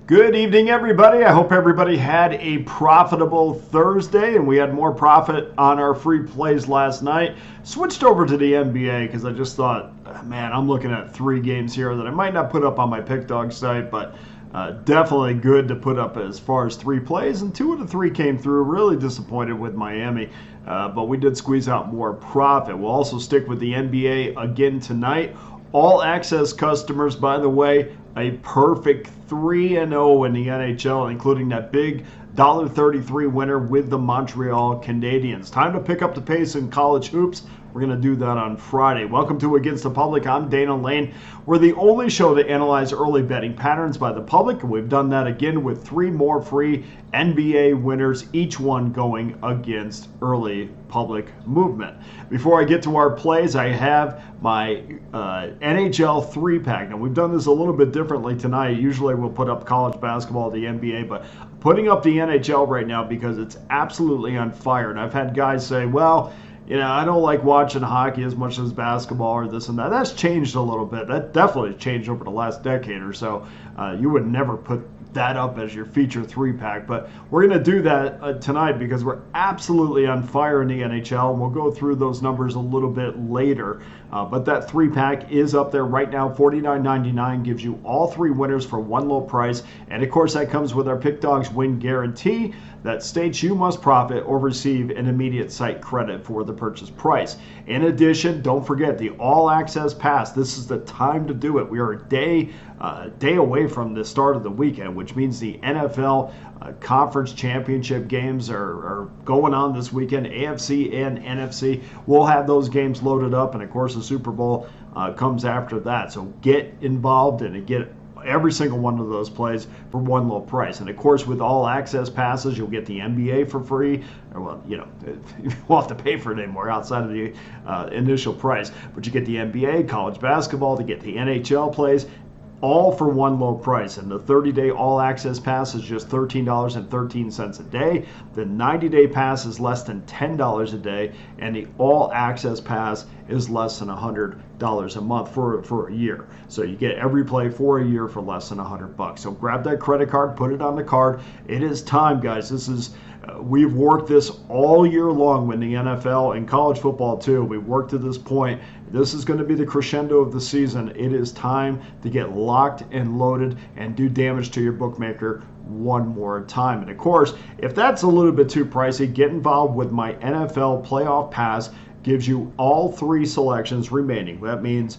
Good evening, everybody. I hope everybody had a profitable Thursday, and we had more profit on our free plays last night. Switched over to the NBA because I just thought, man, I'm looking at 3 games here that I might not put up on my Pickdawgz site, but definitely good to put up as far as 3 plays, and 2 of the 3 came through. Really disappointed with Miami, but we did squeeze out more profit. We'll also stick with the NBA again tonight. All access customers, by the way, a perfect 3-0 in the NHL, including that big $1.33 winner with the Montreal Canadiens. Time to pick up the pace in college hoops. We're going to do that on Friday. Welcome to Against the Public. I'm Dana Lane. We're the only show to analyze early betting patterns by the public, and we've done that again with 3 more free NBA winners, each one going against early public movement. Before I get to our plays, I have my NHL 3-pack. Now, we've done this a little bit differently tonight. Usually we'll put up college basketball, the NBA, but putting up the NHL right now because it's absolutely on fire. And I've had guys say, well, I don't like watching hockey as much as basketball or this and that. That's changed a little bit. That definitely changed over the last decade or so. You would never put that up as your feature 3-pack, but we're going to do that tonight because we're absolutely on fire in the NHL, and we'll go through those numbers a little bit later. But that 3-pack is up there right now. $49.99 gives you all 3 winners for one low price, and of course that comes with our Pick Dawgz win guarantee that states you must profit or receive an immediate site credit for the purchase price. In addition, don't forget the All Access Pass. This is the time to do it. We are a day away from the start of the weekend, which means the NFL conference championship games are going on this weekend. AFC and NFC. We'll have those games loaded up, and of course the Super Bowl comes after that. So get involved and get every single one of those plays for one low price. And of course, with all access passes, you'll get the NBA for free. Or, well, you won't have to pay for it anymore outside of the initial price. But you get the NBA, college basketball, to get the NHL plays, all for one low price. And the 30-day all-access pass is just $13.13 a day. The 90-day pass is less than $10 a day. And the all-access pass is less than $100 a month for a year. So you get every play for a year for less than $100. So grab that credit card, put it on the card. It is time, guys. This is we've worked this all year long with the NFL and college football too. We've worked to this point. This is going to be the crescendo of the season. It is time to get locked and loaded and do damage to your bookmaker one more time. And of course, if that's a little bit too pricey, get involved with my NFL Playoff Pass. Gives you all 3 selections remaining. That means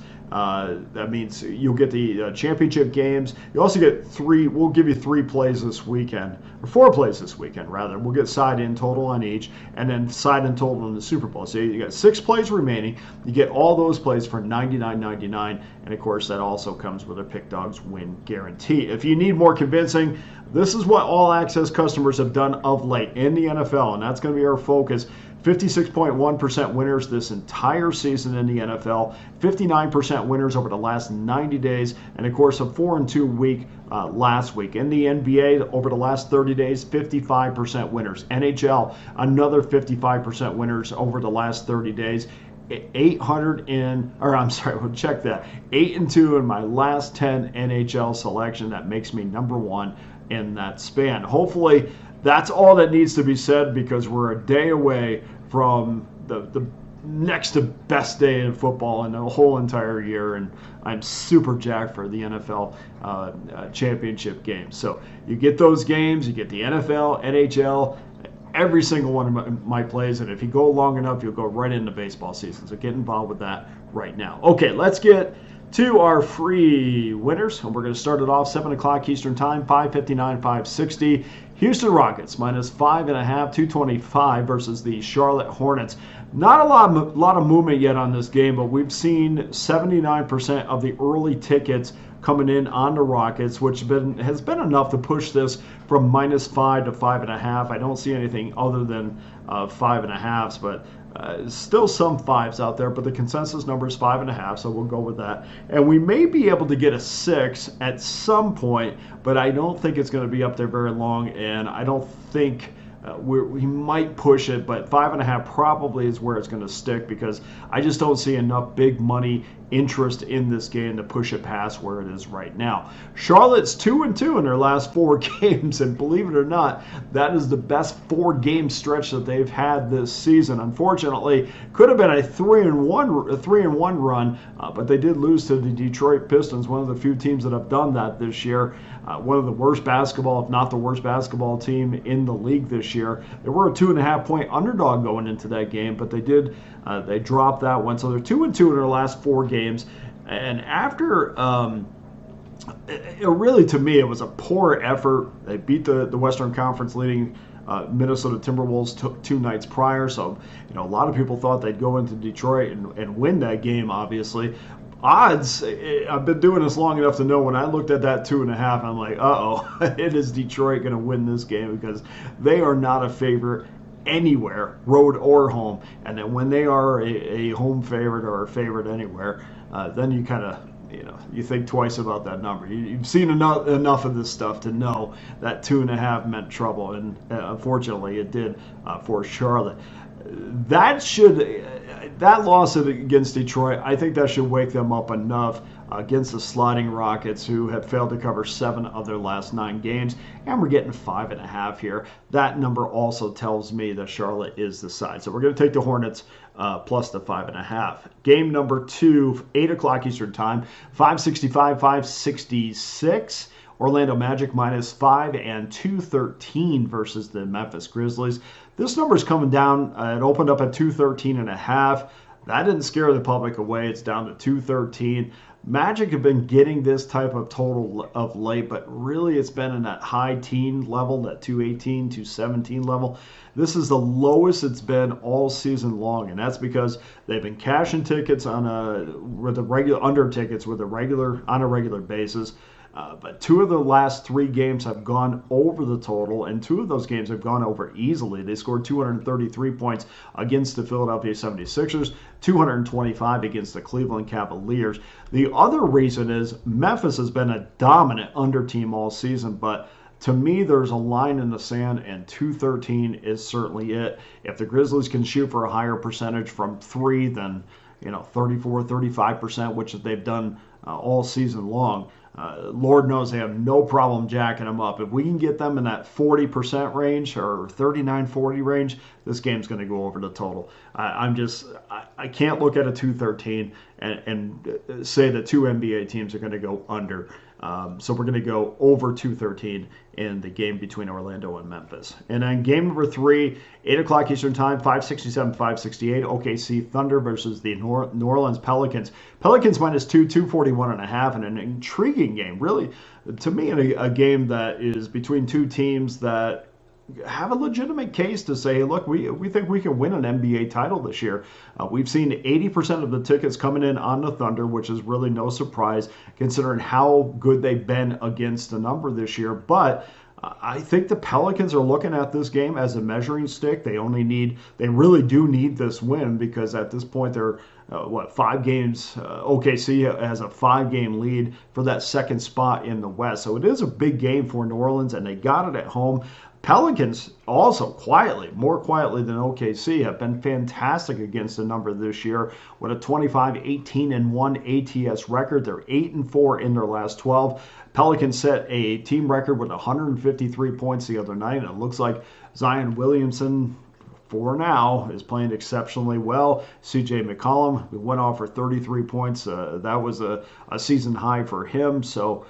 you'll get the championship games. You also get 3. We'll give you 3 plays this weekend, or 4 plays this weekend rather. We'll get side in total on each, and then side in total in the Super Bowl. So you got 6 plays remaining. You get all those plays for $99.99, and of course that also comes with a Pick Dawgz win guarantee. If you need more convincing, this is what all access customers have done of late in the NFL, and that's going to be our focus. 56.1% winners this entire season in the NFL, 59% winners over the last 90 days, and of course a 4-2 week last week. In the NBA, over the last 30 days, 55% winners. NHL, another 55% winners over the last 30 days. 800 in, or I'm sorry, we'll check that. 8-2 in my last 10 NHL selection. That makes me number 1 in that span. Hopefully, that's all that needs to be said because we're a day away from the next to best day in football in the whole entire year, and I'm super jacked for the NFL championship games. So you get those games, you get the NFL, NHL, every single one of my plays, and if you go long enough, you'll go right into baseball season. So get involved with that right now. Okay, let's get to our free winners, and we're going to start it off 7 o'clock Eastern Time, 5:59, 560. Houston Rockets minus 5.5, 225 versus the Charlotte Hornets. Not a lot of movement yet on this game, but we've seen 79% of the early tickets coming in on the Rockets, which has been enough to push this from minus 5 to 5.5. I don't see anything other than 5.5s, but still some 5s out there, but the consensus number is 5.5, so we'll go with that. And we may be able to get a 6 at some point, but I don't think it's going to be up there very long, and I don't think we might push it, but 5.5 probably is where it's going to stick because I just don't see enough big money interest in this game to push it past where it is right now. Charlotte's 2-2 in their last 4 games, and believe it or not, that is the best 4-game stretch that they've had this season. Unfortunately, could have been a 3-1 run, but they did lose to the Detroit Pistons, one of the few teams that have done that this year. One of the worst basketball, if not the worst basketball team in the league this year. They were a 2.5-point underdog going into that game, but they dropped that one. So they're 2-2 in their last 4 games. And after, really to me, it was a poor effort. They beat the Western Conference leading Minnesota Timberwolves 2 nights prior. So, a lot of people thought they'd go into Detroit and win that game, obviously. Odds, I've been doing this long enough to know when I looked at that 2.5, I'm like, uh-oh, it is Detroit going to win this game because they are not a favorite anywhere, road or home. And then when they are a home favorite or a favorite anywhere, then you kind of, you think twice about that number. You've seen enough of this stuff to know that 2.5 meant trouble, and unfortunately it did for Charlotte. That loss against Detroit, I think that should wake them up enough against the sliding Rockets, who have failed to cover 7 of their last 9 games, and we're getting 5.5 here. That number also tells me that Charlotte is the side. So we're going to take the Hornets plus the 5.5. Game number 2, 8 o'clock Eastern time, 565, 566. Orlando Magic -5 and 213 versus the Memphis Grizzlies. This number is coming down. It opened up at 213.5. That didn't scare the public away. It's down to 213. Magic have been getting this type of total of late, but really it's been in that high teen level, that 218, 217 level. This is the lowest it's been all season long, and that's because they've been cashing tickets on a regular basis. But 2 of the last 3 games have gone over the total, and 2 of those games have gone over easily. They scored 233 points against the Philadelphia 76ers, 225 against the Cleveland Cavaliers. The other reason is Memphis has been a dominant under team all season, but to me, there's a line in the sand, and 213 is certainly it. If the Grizzlies can shoot for a higher percentage from 3 than 34, 35%, which they've done all season long, Lord knows they have no problem jacking them up. If we can get them in that 40% range or 39-40 range, this game's going to go over the total. I can't look at a 213 and say that 2 NBA teams are going to go under. So we're going to go over 213 in the game between Orlando and Memphis. And then game number 3, 8 o'clock Eastern time, 567, 568, OKC Thunder versus the New Orleans Pelicans. Pelicans -2, 241.5, and an intriguing game. Really, to me, a game that is between 2 teams that have a legitimate case to say, look, we think we can win an NBA title this year. We've seen 80% of the tickets coming in on the Thunder, which is really no surprise considering how good they've been against the number this year. But I think the Pelicans are looking at this game as a measuring stick. They really do need this win because at this point they're 5 games. OKC has a 5-game lead for that second spot in the West. So it is a big game for New Orleans, and they got it at home. Pelicans also more quietly than OKC, have been fantastic against the number this year with a 25-18-1 ATS record. They're 8-4 in their last 12. Pelicans set a team record with 153 points the other night, and it looks like Zion Williamson, for now, is playing exceptionally well. CJ McCollum went off for 33 points. That was a season high for him. So,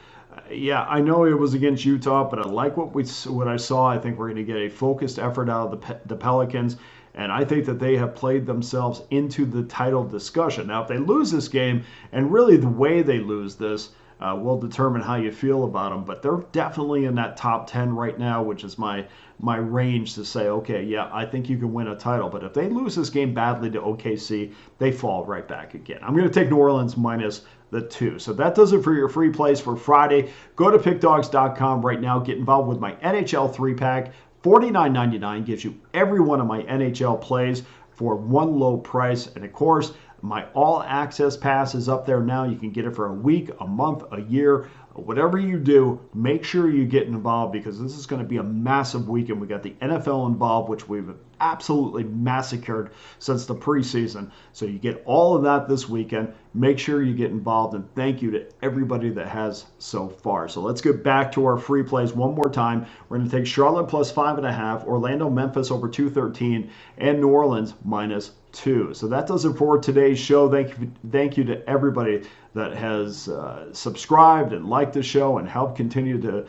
yeah, I know it was against Utah, but I like what I saw. I think we're going to get a focused effort out of the Pelicans, and I think that they have played themselves into the title discussion. Now, if they lose this game, and really the way they lose this will determine how you feel about them, but they're definitely in that top 10 right now, which is my range to say, okay, yeah, I think you can win a title. But if they lose this game badly to OKC, they fall right back again. I'm going to take New Orleans -2. So that does it for your free plays for Friday. Go to pickdawgz.com right now. Get involved with my NHL 3-pack. $49.99 gives you every one of my NHL plays for one low price. And of course, my all access pass is up there now. You can get it for a week, a month, a year. Whatever you do, make sure you get involved because this is going to be a massive weekend. We got the NFL involved, which we've absolutely massacred since the preseason. So you get all of that this weekend. Make sure you get involved, and thank you to everybody that has so far. So let's get back to our free plays one more time. We're going to take Charlotte plus 5.5, Orlando, Memphis over 213, and New Orleans minus 2. So that does it for today's show. Thank you to everybody that has subscribed and liked the show and helped continue to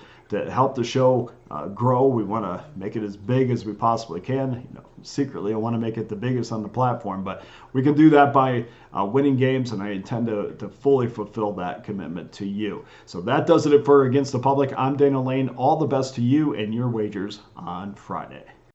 help the show grow. We want to make it as big as we possibly can. Secretly, I want to make it the biggest on the platform, but we can do that by winning games, and I intend to fully fulfill that commitment to you. So that does it for Against the Public. I'm Daniel Lane. All the best to you and your wagers on Friday.